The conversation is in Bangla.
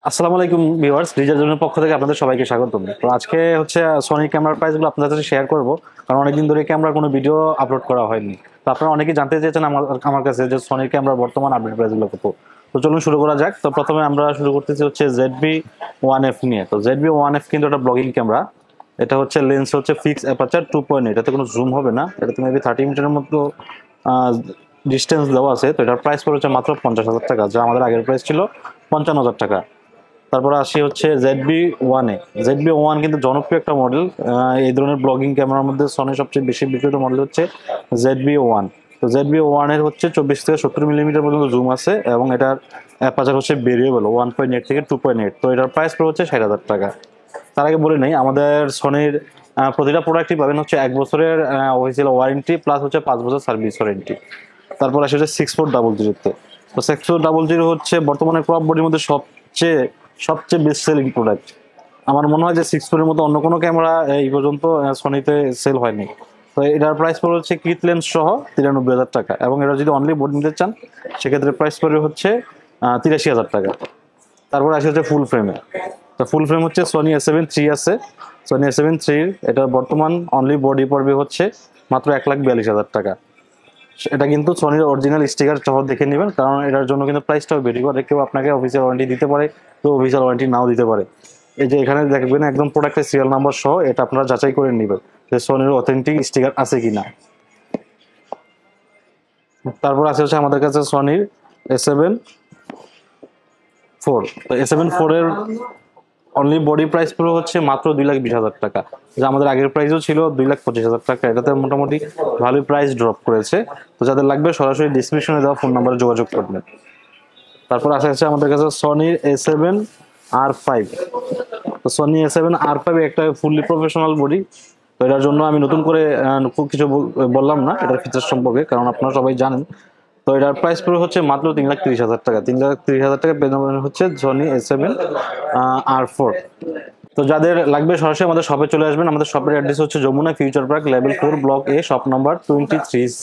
আসসালামু আলাইকুম ভিউয়ার্স, রিজার্ভ জোনের পক্ষ থেকে আপনাদের সবাইকে স্বাগতম। তো আজকে হচ্ছে সনি ক্যামেরার প্রাইসগুলো আপনাদের সাথে শেয়ার করব, কারণ অনেকদিন ধরে ক্যামেরার কোনো ভিডিও আপলোড করা হয়নি। তো আপনারা অনেকেই জানতে চেয়েছেন আমার কাছে যে সনির ক্যামেরার বর্তমান আপডেট প্রাইসগুলো কত। তো চলুন শুরু করা যাক। তো প্রথমে আমরা শুরু করতেছি হচ্ছে ZV-1F নিয়ে। তো ZV-1F কিন্তু একটা ব্লগিং ক্যামেরা। এটা হচ্ছে লেন্স হচ্ছে ফিক্স অ্যাপারচার 2.8, এটাতে কোনো জুম হবে না। এটাতে মেবি 30 মিটারের মতো ডিস্টেন্স দেওয়া আছে। তো এটার প্রাইস পড়েছে মাত্র 50,000 টাকা, যা আমাদের আগের প্রাইস ছিল 55,000 টাকা। তারপরে আসি হচ্ছে ZV-1A। ZV-1 কিন্তু জনপ্রিয় একটা মডেল। এই ধরনের ব্লগিং ক্যামেরার মধ্যে সনি সবচেয়ে বেশি বিক্রিত মডেল হচ্ছে ZV-1। তো ZV-1 এর হচ্ছে 24 থেকে 70 মিলিমিটার পর্যন্ত জুম আছে, এবং এটার অ্যাপারচার হচ্ছে ভেরিয়েবল 1.8 থেকে 2.8। তো এটার প্রাইস পড়ে হচ্ছে 60,000 টাকা। তার আগে বলে নেই, আমাদের সনির প্রতিটা প্রোডাক্টই পাবেন হচ্ছে 1 বছরের অফিসিয়াল ওয়ারেন্টি, প্লাস হচ্ছে 5 বছর সার্ভিস ওয়ারেন্টি। তারপর আসে হচ্ছে 6400। তো 6400 হচ্ছে বর্তমানে ক্রপ বডির মধ্যে সবচেয়ে সবচেয়ে বেস্ট সেলিং প্রোডাক্ট। আমার মনে হয় যে 64 এর মতো অন্য কোনো ক্যামেরা এই পর্যন্ত সনিতে সেল হয়নি। তো এটার প্রাইস পড়ে হচ্ছে কিট লেন্স সহ 93,000 টাকা, এবং এটা যদি অনলি বোর্ড নিতে চান সেক্ষেত্রে প্রাইস পড়ে হচ্ছে 83,000 টাকা। তারপর আসে হচ্ছে ফুল ফ্রেমে। তো ফুল ফ্রেম হচ্ছে সনি A7 III আছে। সনি A7 III এটার বর্তমান অনলি বডি পড়বে হচ্ছে মাত্র 1,42,000 টাকা। এটা কিন্তু সনির অরিজিনাল স্টিকার সহ দেখে নেবেন, কারণ এটার জন্য কিন্তু প্রাইসটাও বেরি করে। কেউ আপনাকে অফিসিয়াল ওয়ারেন্টি দিতে পারে, তো অফিসিয়াল ওয়ারেন্টি নাও দিতে পারে। এই যে এখানে দেখবেন একদম প্রোডাক্টের সিরিয়াল নাম্বার সহ, এটা আপনারা যাচাই করে নেবেন যে সনির অথেন্টিক স্টিকার আছে কিনা। তারপর আছে হচ্ছে আমাদের কাছে সনির A7 IV। তো A7 IV এর অনলি বডি প্রাইস পুরো হচ্ছে মাত্র 2,20,000 টাকা, যা আমাদের আগের প্রাইসও ছিল 2,25,000 টাকা। এটাতে মোটামুটি ভালোই প্রাইস ড্রপ করেছে। তো যাদের লাগবে সরাসরি ডিসক্রিপশনে দেওয়া ফোন নাম্বারে যোগাযোগ করবেন। তারপর আসে আমাদের কাছে সনির A7R5। তো সনি A7R5 একটা ফুললি প্রফেশনাল বডি। তো এটার জন্য আমি নতুন করে খুব কিছু বললাম না এটার ফিচার সম্পর্কে, কারণ আপনারা সবাই জানেন। তো এটার প্রাইস পুরো হচ্ছে মাত্র 3,30,000 টাকা। 3,30,000 টাকা পেয়ে যাবেন হচ্ছে সনি A7R4। তো যাদের লাগবে সরাসরি আমাদের শপে চলে আসবেন। আমাদের শপের অ্যাড্রেস হচ্ছে Jamuna Future Park, level 4, block A, shop number 23C।